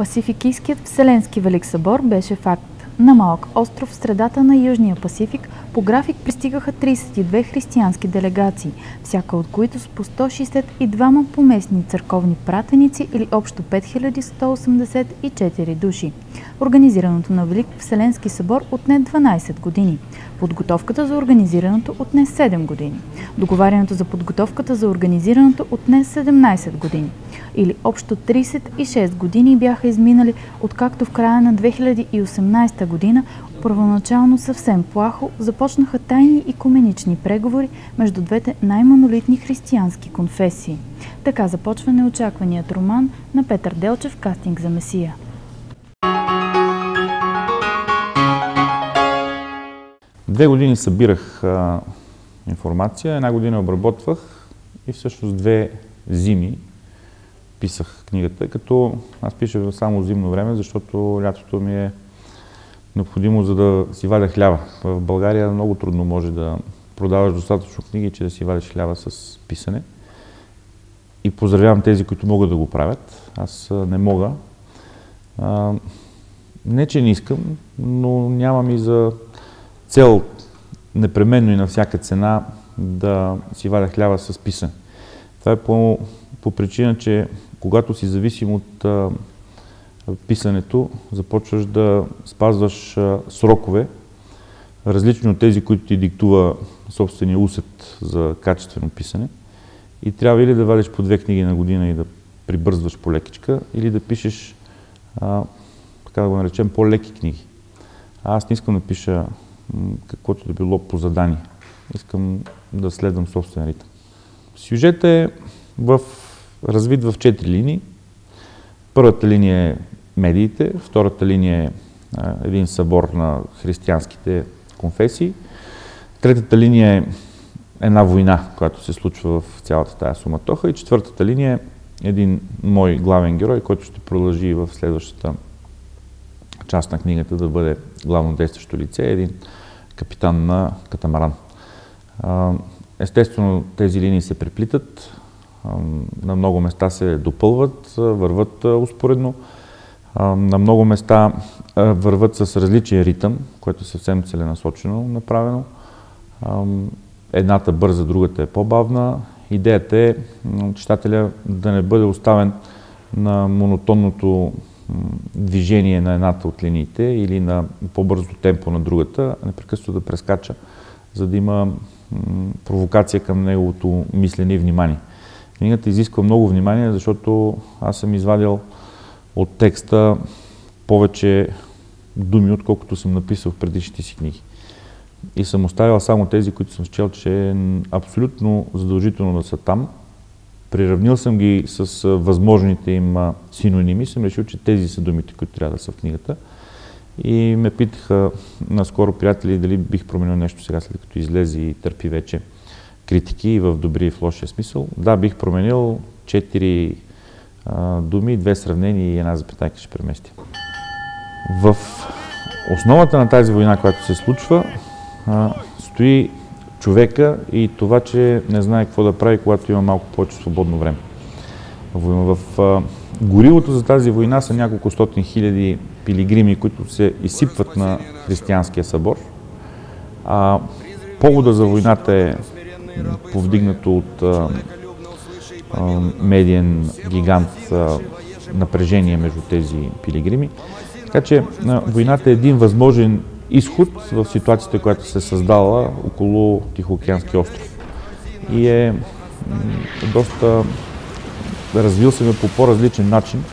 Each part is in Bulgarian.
Пасификийският Вселенски Велик събор беше факт. На малък остров в средата на Южния Пасифик по график пристигаха 32 християнски делегации, всяка от които с по 162 поместни църковни пратеници или общо 5184 души. Организирането на Велик Вселенски събор отне 12 години. Подготовката за организирането отне 7 години. Договарянето за подготовката за организирането отне 17 години. Или общо 36 години бяха изминали, откакто в края на 2018 година първоначално съвсем плахо започнаха тайни икуменични преговори между двете най-монолитни християнски конфесии. Така започва неочакваният роман на Петър Делчев "Кастинг за Месия". Две години събирах информация, една година обработвах и всъщност 2 зими писах книгата, като аз пиша само зимно време, защото лятото ми е необходимо, за да си вадя хляба. В България много трудно може да продаваш достатъчно книги, че да си вадиш хляба с писане. И поздравявам тези, които могат да го правят. Аз не мога. Не, че не искам, но нямам и за цел непременно и на всяка цена да си вадя хляба с писане. Това е по причина, че когато си зависим от писането, започваш да спазваш срокове, различни от тези, които ти диктува собствения усет за качествено писане. И трябва или да вадиш по 2 книги на година и да прибързваш по лекичка, или да пишеш, така да го наречем, по-леки книги. Аз не искам да пиша каквото да било по задание. Искам да следвам собствен ритъм. Сюжетът е развит в 4 линии. Първата линия е медиите, втората линия е един събор на християнските конфесии, третата линия е една война, която се случва в цялата тая суматоха, и четвъртата линия е един мой главен герой, който ще продължи в следващата част на книгата да бъде главно действащо лице, един капитан на катамаран. Естествено, тези линии се преплитат, на много места се допълват, върват успоредно, на много места върват с различен ритъм, което е съвсем целенасочено направено. Едната бърза, другата е по-бавна. Идеята е читателя да не бъде оставен на монотонното движение на едната от линиите или на по-бързо темпо на другата, а непрекъснато да прескача, за да има провокация към неговото мислене и внимание. Книгата изисква много внимание, защото аз съм извадил от текста повече думи, отколкото съм написал в предишните си книги. И съм оставил само тези, които съм счел, че е абсолютно задължително да са там. Приравнил съм ги с възможните им синоними. Съм решил, че тези са думите, които трябва да са в книгата. И ме питаха наскоро приятели дали бих променил нещо сега, след като излезе и търпи вече критики и в добрия и в лошия смисъл. Да, бих променил 4 думи, 2 сравнения и една запетайка ще преместя. В основата на тази война, която се случва, стои човека и това, че не знае какво да прави, когато има малко повече свободно време. В горивото за тази война са няколко стотин хиляди пилигрими, които се изсипват на християнския събор. Повода за войната е повдигнато от медиен гигант напрежение между тези пилигрими. Така че войната е един възможен изход в ситуацията, която се създала около Тихоокеанския остров. И е доста развил се по по-различен начин.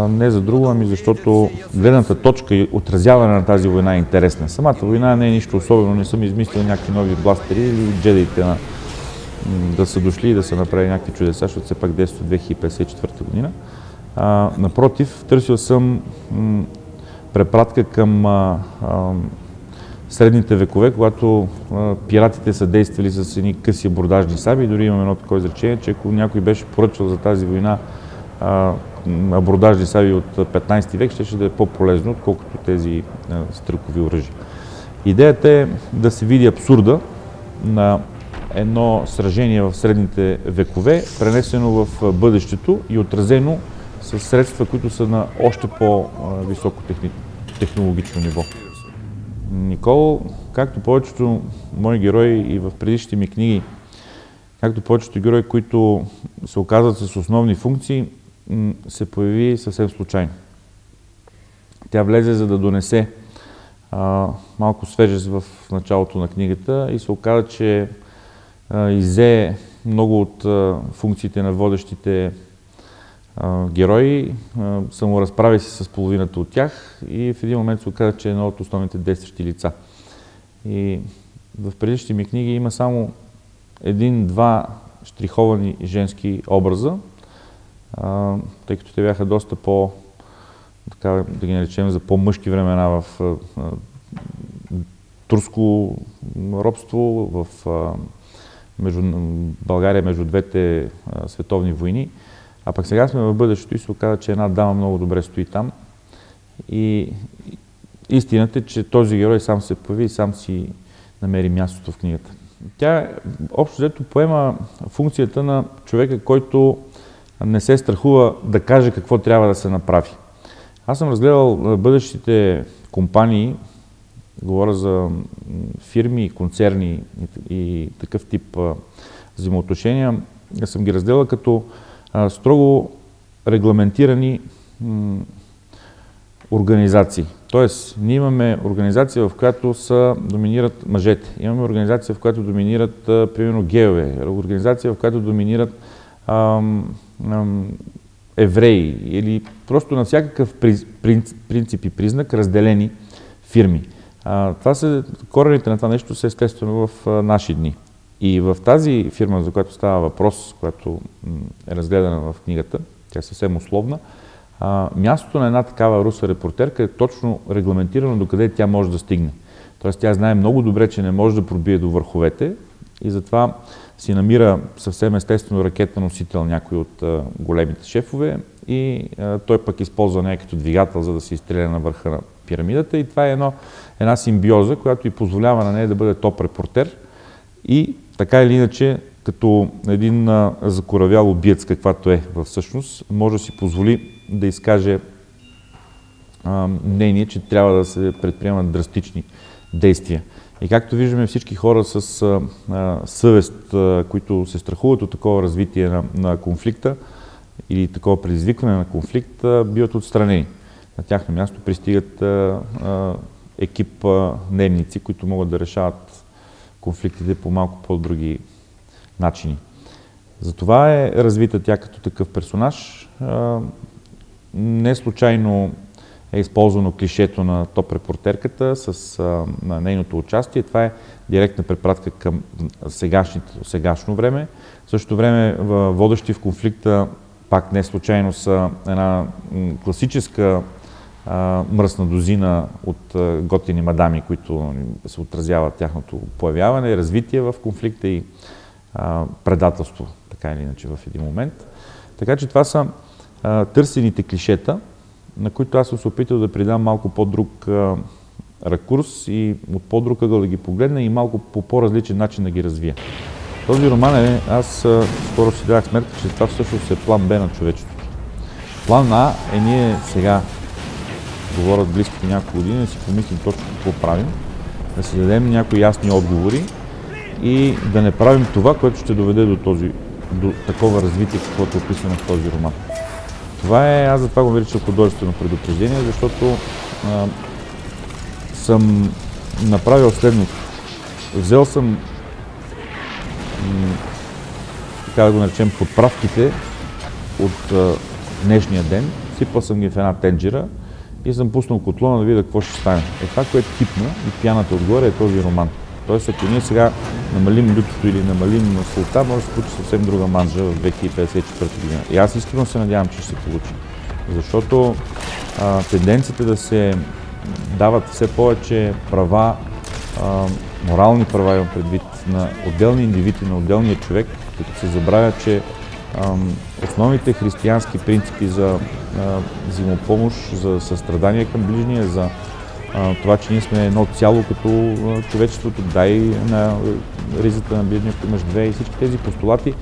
Не за друго, ами защото гледната точка и отразяване на тази война е интересна. Самата война не е нищо особено, не съм измислил някакви нови бластери или джедите да са дошли и да са направили някакви чудеса, защото все пак действа 2054 година. Напротив, търсил съм препратка към средните векове, когато пиратите са действали с едни къси абордажни саби. Дори имам едно такова изречение, че ако някой беше поръчал за тази война абордажни саби от 15 век, ще да е по-полезно, отколкото тези стрелкови оръжия. Идеята е да се види абсурда на едно сражение в средните векове, пренесено в бъдещето и отразено с средства, които са на още по-високо технологично ниво. Никол, както повечето мои герои и в предишните ми книги, както повечето герои, които се оказват с основни функции, се появи съвсем случайно. Тя влезе, за да донесе малко свежест в началото на книгата и се оказа, че иззе много от функциите на водещите герои, саморазправи се с половината от тях и в един момент се оказа, че е едно от основните действащи лица. И в предишните ми книги има само един-два штриховани женски образа, тъй като те бяха доста така да ги наречем, за по-мъжки времена в турско робство, в България между двете световни войни. А пък сега сме в бъдещето и се оказа, че една дама много добре стои там. И истината е, че този герой сам се появи и сам си намери мястото в книгата. Тя общо взето поема функцията на човека, който не се страхува да каже какво трябва да се направи. Аз съм разгледал бъдещите компании, говоря за фирми, концерни и такъв тип взаимоотношения, съм ги разгледал като строго регламентирани организации. Тоест, ние имаме организация, в която доминират мъжете. Имаме организация, в която доминират, примерно, гейове. Организация, в която доминират евреи. Или просто на всякакъв принцип и признак разделени фирми. Корените на това нещо са естествено в наши дни. И в тази фирма, за която става въпрос, която е разгледана в книгата, тя е съвсем условна, мястото на една такава руса репортерка е точно регламентирано докъде тя може да стигне. Тоест тя знае много добре, че не може да пробие до върховете и затова си намира съвсем естествено ракетен носител някой от големите шефове и той пък използва нея като двигател, за да се изстреля на върха на пирамидата. И това е една симбиоза, която й позволява на нея да бъде топ репортер и така или иначе, като един закоравял убиец, каквато е всъщност, може да си позволи да изкаже мнение, че трябва да се предприемат драстични действия. И както виждаме, всички хора с съвест, които се страхуват от такова развитие на конфликта или такова предизвикване на конфликт, биват отстранени. На тяхно място пристигат екип немници, които могат да решават конфликтите по малко по-други начини. Затова е развита тя като такъв персонаж. Не случайно е използвано клишето на топ репортерката на нейното участие. Това е директна препратка към сегашно време. В същото време водещи в конфликта пак не случайно са една класическа мръсна дозина от готини мадами, които се отразяват тяхното появяване, развитие в конфликта и предателство, така или иначе в един момент. Така че това са търсените клишета, на които аз съм се опитал да придам малко по-друг ракурс и от по-друг ъгъл да ги погледна и малко по по-различен начин да ги развия. Този роман аз скоро си дадах сметка, че това всъщност е план Б на човечеството. План А е ние сега, говорят близките няколко години, да си помислим точно какво правим, да си дадем някои ясни отговори и да не правим това, което ще доведе до такова развитие, каквото е описано в този роман. Това аз затова го наричам художествено предупреждение, защото съм направил следното. Взел съм, така да го наречем, подправките от днешния ден, сипал съм ги в една тенджера и съм пуснал котлона да видя какво ще стане. Това, което кипна и пяната отгоре е този роман. Тоест, ако ние сега намалим лютото или намалим солта, може да се получи съвсем друга манджа в 2054 година. И аз искрено се надявам, че ще се получи. Защото тенденцията да се дават все повече права, морални права имам предвид, на отделни индивиди, на отделния човек, като се забравя, че основните християнски принципи за взаимопомощ, за състрадание към ближния, за това, че ние сме едно цяло като човечеството, дай на ризата на ближния имаш две и всички тези постулати,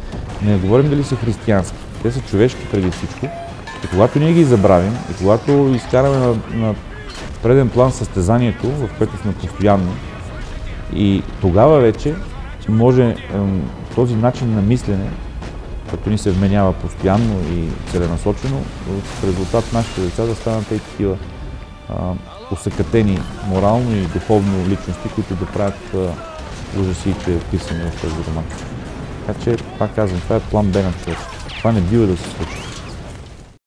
не говорим дали са християнски. Те са човешки преди всичко И когато ние ги забравим и когато изкараме на преден план състезанието, в което сме постоянно, и тогава вече може този начин на мислене, като ни се вменява постоянно и целенасочено, в резултат нашите деца да станат и такива усъкатени морално и духовно личности, които да правят ужасите, описани в този роман. Така че, пак казвам, това е план Б на човек. Това не бива да се случи.